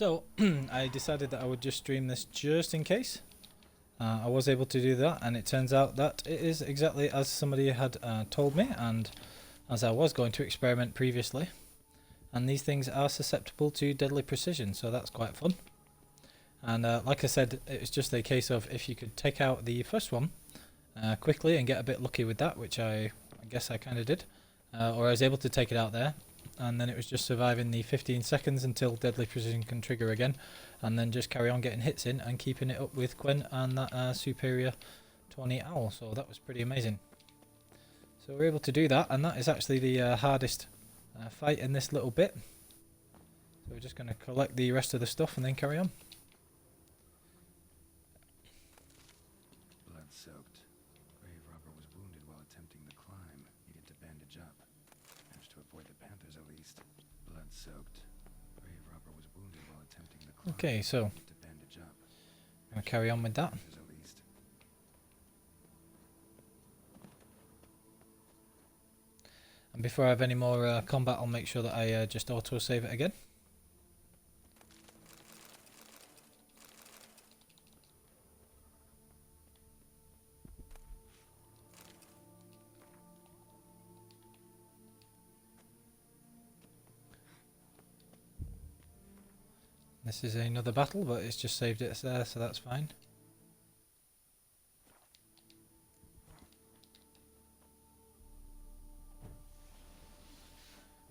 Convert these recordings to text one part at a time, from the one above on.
So I decided that I would just stream this just in case. I was able to do that, and it turns out that it is exactly as somebody had told me, and as I was going to experiment previously. And these things are susceptible to deadly precision, so that's quite fun. And like I said, it was just a case of if you could take out the first one quickly and get a bit lucky with that, which I guess I kind of did, or I was able to take it out there, and then it was just surviving the 15 seconds until deadly precision can trigger again, and then just carry on getting hits in and keeping it up with Quinn and that superior 20 owl. So that was pretty amazing. So we're able to do that, and that is actually the hardest fight in this little bit. So we're just going to collect the rest of the stuff and then carry on. Blood-soaked. Grave robber was wounded while attempting the climb. Needed to bandage up. Managed to avoid the panthers at least. Blood-soaked. Grave robber was wounded while attempting the climb. Okay, so Needed to bandage up. I'm going to carry on with that. Panthers at least. And before I have any more combat, I'll make sure that I just auto-save it again. This is another battle, but it's just saved it there, so that's fine.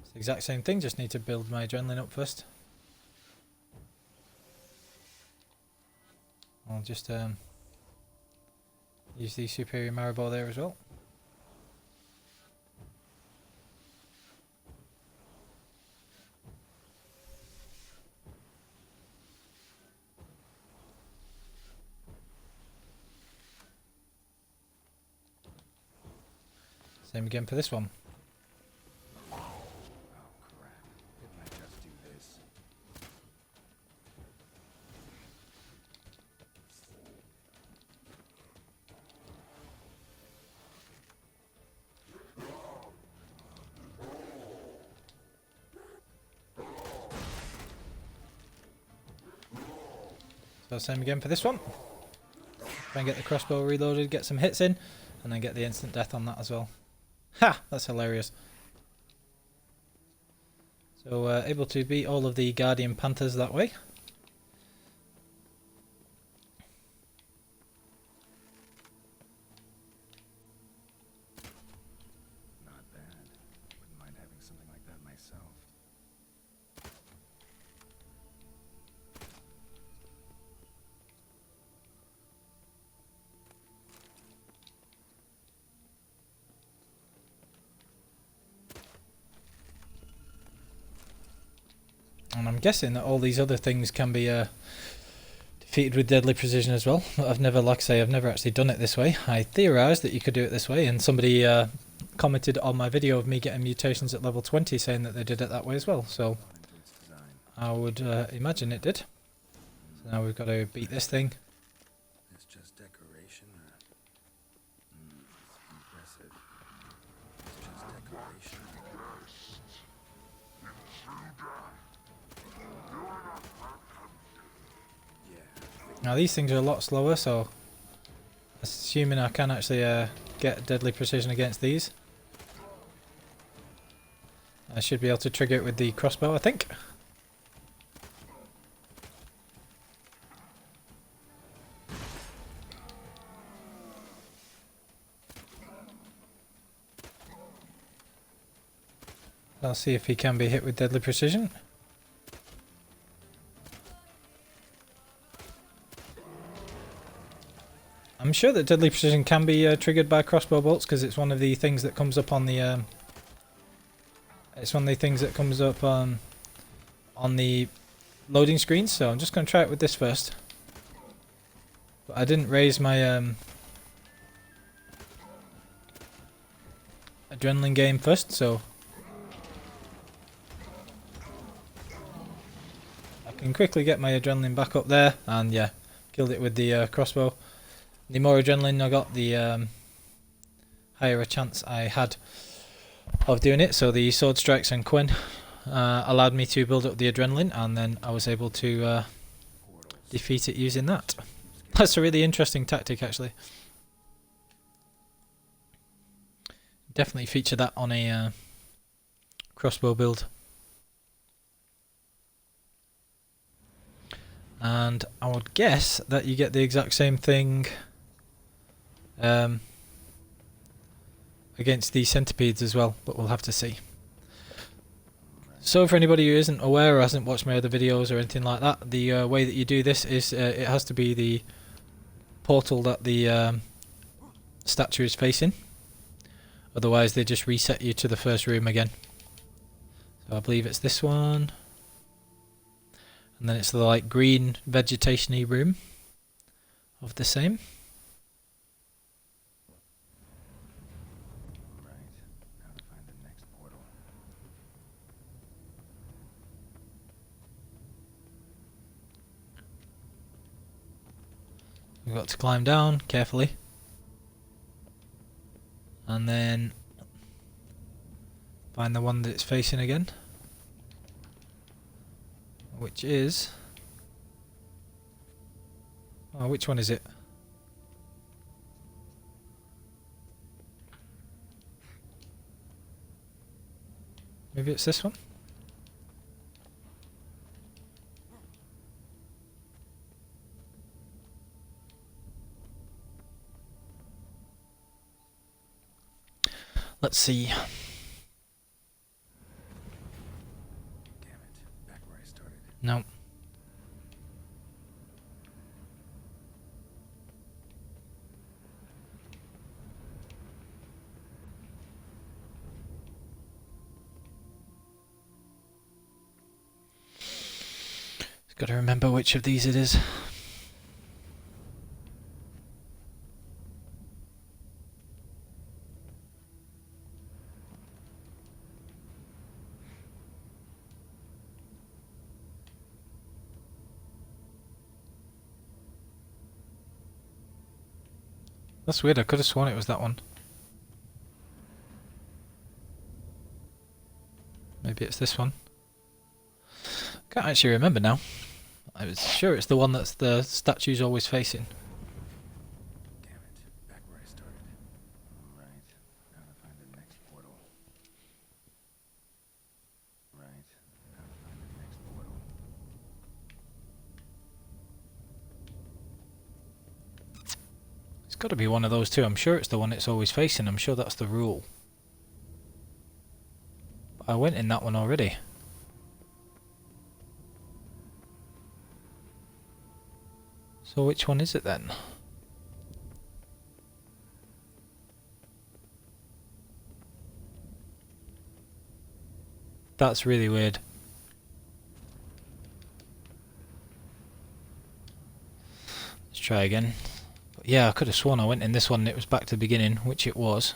It's the exact same thing, just need to build my adrenaline up first. I'll just use the superior marrow there as well. Same again for this one. Oh crap. Didn't I just do this? So same again for this one. Try and get the crossbow reloaded, get some hits in, and then get the instant death on that as well. Ha! That's hilarious. So able to beat all of the Guardian Panthers that way. Not bad. Wouldn't mind having something like that myself. And I'm guessing that all these other things can be defeated with deadly precision as well. But I've never, like I say, I've never actually done it this way. I theorised that you could do it this way, and somebody commented on my video of me getting mutations at level 20 saying that they did it that way as well. So I would imagine it did. So now we've got to beat this thing. It's just decoration. It's impressive. It's just decoration. Now these things are a lot slower, so assuming I can actually get deadly precision against these, I should be able to trigger it with the crossbow, I think. I'll see if he can be hit with deadly precision. I'm sure that deadly precision can be triggered by crossbow bolts, because it's one of the things that comes up on the on the loading screens. So I'm just going to try it with this first. But I didn't raise my adrenaline game first, so I can quickly get my adrenaline back up there, and yeah, killed it with the crossbow. The more adrenaline I got, the higher a chance I had of doing it. So the sword strikes on Quinn allowed me to build up the adrenaline, and then I was able to defeat it using that. That's a really interesting tactic, actually. Definitely feature that on a crossbow build. And I would guess that you get the exact same thing against the centipedes as well, but we'll have to see. So for anybody who isn't aware or hasn't watched my other videos or anything like that, the way that you do this is it has to be the portal that the statue is facing. Otherwise they just reset you to the first room again. So I believe it's this one. And then it's the like green vegetation-y room of the same. We've got to climb down carefully. And then find the one that it's facing again. Which is... oh, which one is it? Maybe it's this one? Let's see. Damn it, back where I started. No. Got to remember which of these it is. That's weird, I could have sworn it was that one. Maybe it's this one. Can't actually remember now. I was sure it's the one that's the statue's always facing. Damn it, back where I started. Right, now to find the next portal. Right, now to find the next portal. It's got to be one of those two. I'm sure it's the one it's always facing. I'm sure that's the rule. I went in that one already. So which one is it then? That's really weird. Let's try again. But yeah, I could have sworn I went in this one and it was back to the beginning, which it was.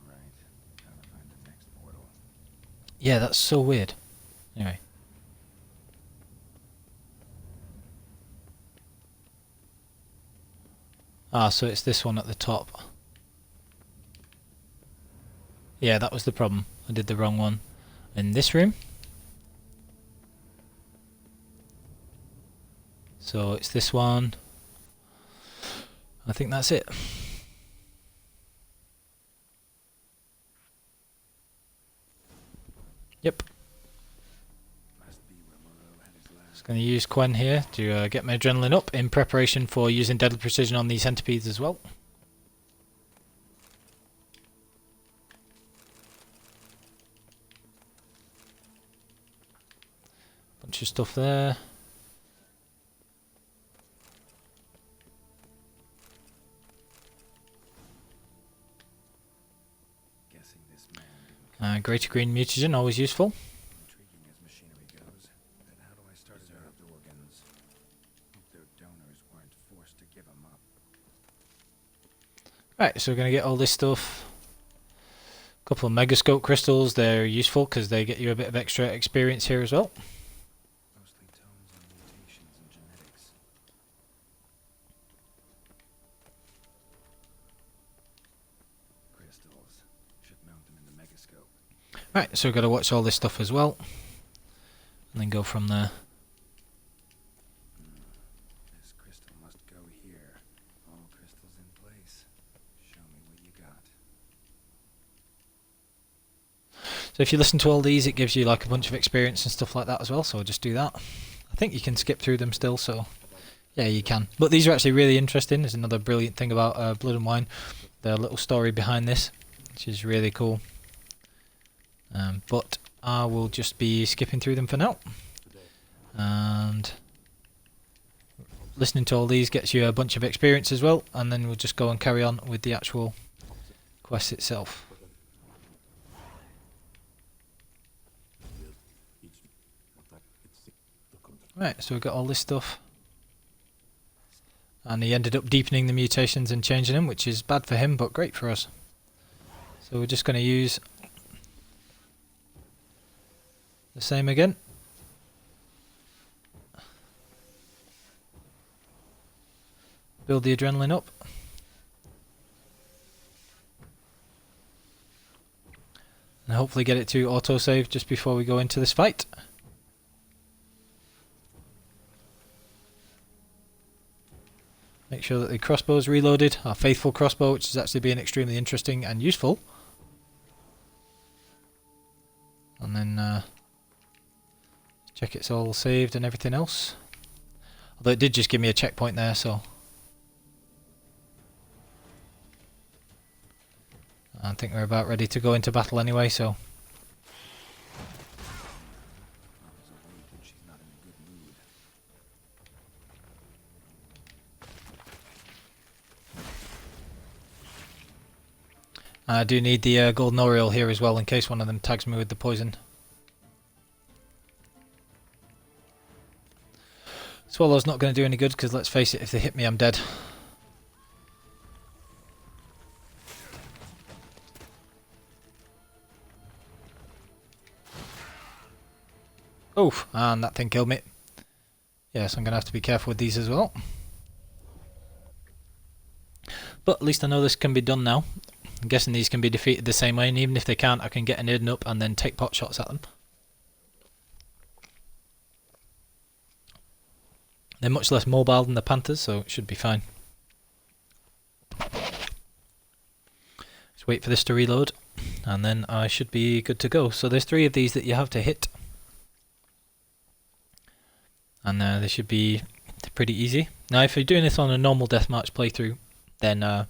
Right, now to find the next portal. Yeah, that's so weird. Anyway. Ah, so it's this one at the top. Yeah, that was the problem. I did the wrong one. In this room. So it's this one. I think that's it. Yep. Just going to use Quen here to get my adrenaline up in preparation for using deadly precision on these centipedes as well. Bunch of stuff there. Greater green mutagen, always useful. Intriguing as machinery goes, then how do I start the organs? Hope their donors weren't forced to give them up. Right, so we're going to get all this stuff. A couple of megascope crystals, they're useful because they get you a bit of extra experience here as well. Mostly tomes on mutations and genetics. Right, so we've got to watch all this stuff as well, and then go from there. This crystal must go here. All crystals in place. Show me what you got. So if you listen to all these, it gives you like a bunch of experience and stuff like that as well, so just do that. I think you can skip through them still, so yeah, you can. But these are actually really interesting. There's another brilliant thing about Blood and Wine, the little story behind this, which is really cool. But I will just be skipping through them for now. And listening to all these gets you a bunch of experience as well, and then we'll just go and carry on with the actual quest itself. Right, so we've got all this stuff. And he ended up deepening the mutations and changing them, which is bad for him, but great for us. So we're just going to use the same again. Build the adrenaline up. And hopefully get it to autosave just before we go into this fight. Make sure that the crossbow is reloaded, our faithful crossbow, which is actually being extremely interesting and useful. And then check it's all saved and everything else. Although it did just give me a checkpoint there, so I think we're about ready to go into battle anyway, so I do need the golden oriole here as well in case one of them tags me with the poison. Swallow's not going to do any good because let's face it, if they hit me I'm dead. Oof, and that thing killed me. Yes, I'm going to have to be careful with these as well. But at least I know this can be done now. I'm guessing these can be defeated the same way, and even if they can't, I can get an Eden up and then take pot shots at them. They're much less mobile than the panthers, so it should be fine. Just wait for this to reload, and then I should be good to go. So there's 3 of these that you have to hit. And they should be pretty easy. Now if you're doing this on a normal deathmatch playthrough, then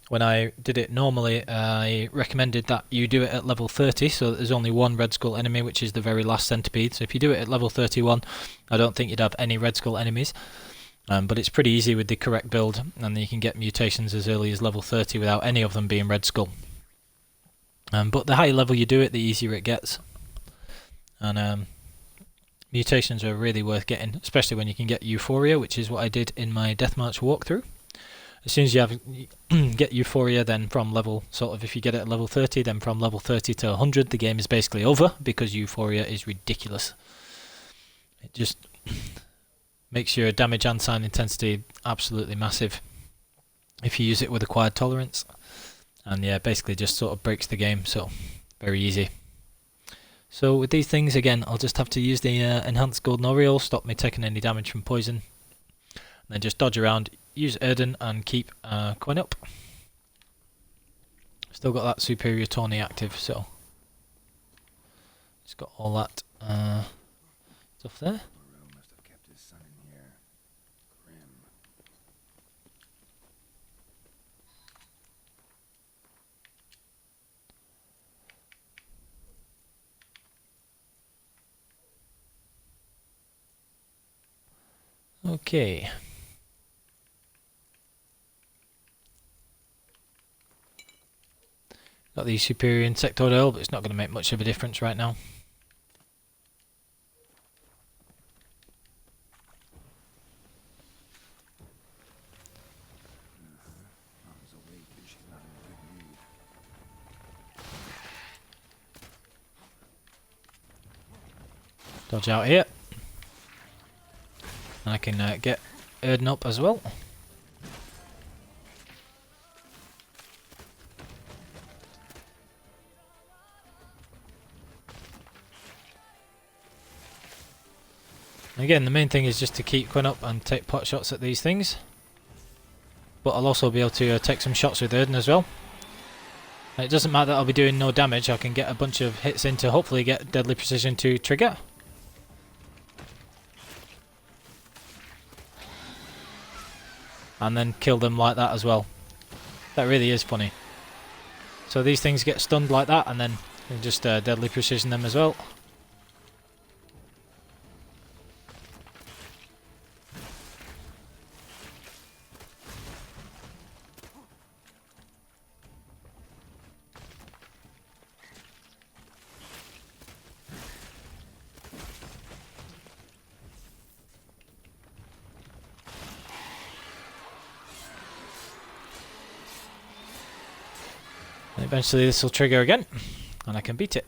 when I did it normally, I recommended that you do it at level 30, so that there's only one red skull enemy, which is the very last centipede. So if you do it at level 31, I don't think you'd have any red skull enemies. But it's pretty easy with the correct build, and you can get mutations as early as level 30 without any of them being red skull. But the higher level you do it, the easier it gets. And mutations are really worth getting, especially when you can get Euphoria, which is what I did in my deathmatch walkthrough. As soon as you have get Euphoria, then from level, sort of if you get it at level 30, then from level 30 to 100 the game is basically over, because Euphoria is ridiculous. It just makes your damage and sign intensity absolutely massive if you use it with acquired tolerance. And yeah, basically just sort of breaks the game, so very easy. So with these things, again, I'll just have to use the enhanced golden oriole, stop me taking any damage from poison, and then just dodge around, use Erden and keep going up. Still got that superior Tawny active, so it's got all that stuff there. Must have kept his son in here. Grim. Okay. Got the superior insectoid oil, but it's not going to make much of a difference right now. Mom's awake and she's not in a good mood. Dodge out here. And I can get Erden up as well. Again, the main thing is just to keep going up and take pot shots at these things. But I'll also be able to take some shots with Erden as well. It doesn't matter that I'll be doing no damage, I can get a bunch of hits in to hopefully get deadly precision to trigger. And then kill them like that as well. That really is funny. So these things get stunned like that, and then you can just deadly precision them as well. And eventually this will trigger again, and I can beat it.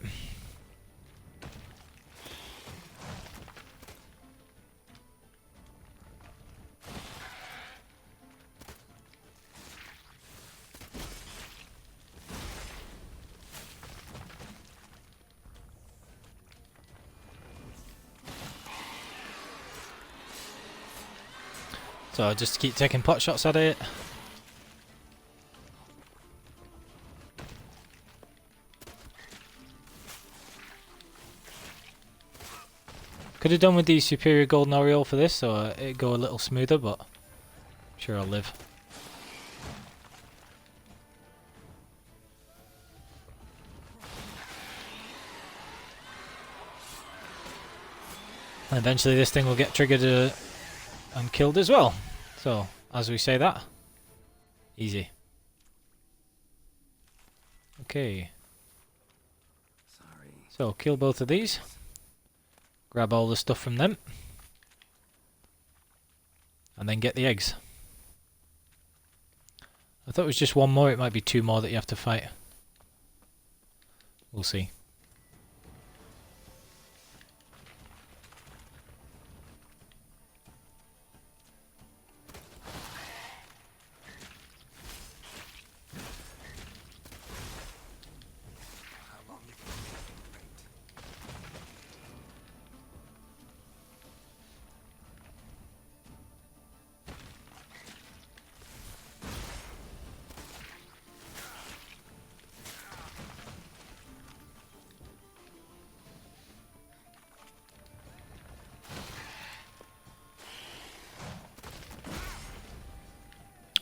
So I just keep taking pot shots at it. Could have done with the superior golden aureole for this, so it'd go a little smoother, but I'm sure I'll live. And eventually this thing will get triggered and killed as well. So, as we say that, easy. Okay. Sorry. So, kill both of these. Grab all the stuff from them. And then get the eggs. I thought it was just one more, it might be two more that you have to fight. We'll see.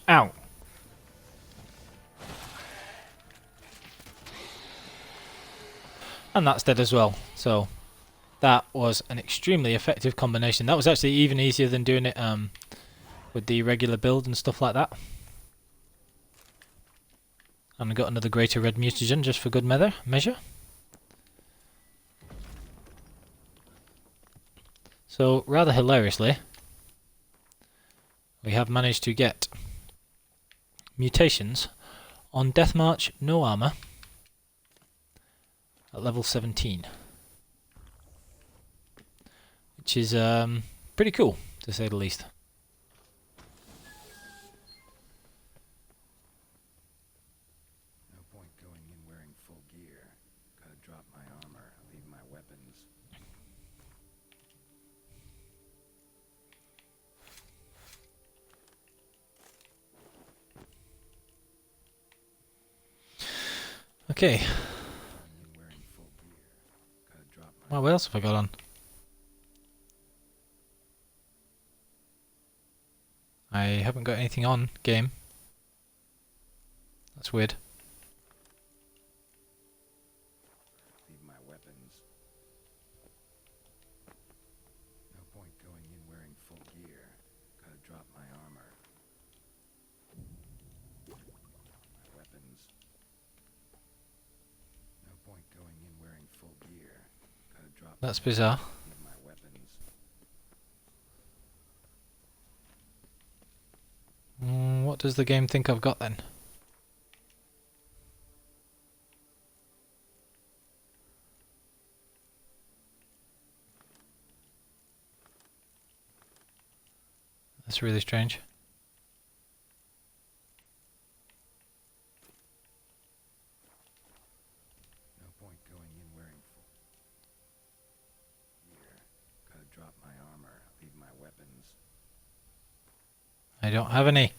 Ow! And that's dead as well. So that was an extremely effective combination. That was actually even easier than doing it with the regular build and stuff like that. And I got another greater red mutagen just for good measure. So rather hilariously, we have managed to get mutations on Death March No Armour at level 17, which is pretty cool to say the least. No point going in wearing full gear. Gotta drop my armor, leave my weapons. Okay. Going in wearing full gear. Gotta drop my Well, what else have I got on? I haven't got anything on game. That's weird. leave my weapons. No point going in wearing full gear. Gotta drop my armor. My weapons. No point going in wearing full gear. Gotta drop That's my bizarre. leave my weapons. What does the game think I've got then? That's really strange. No point going in wearing full gear. Gotta drop my armor. I don't have any.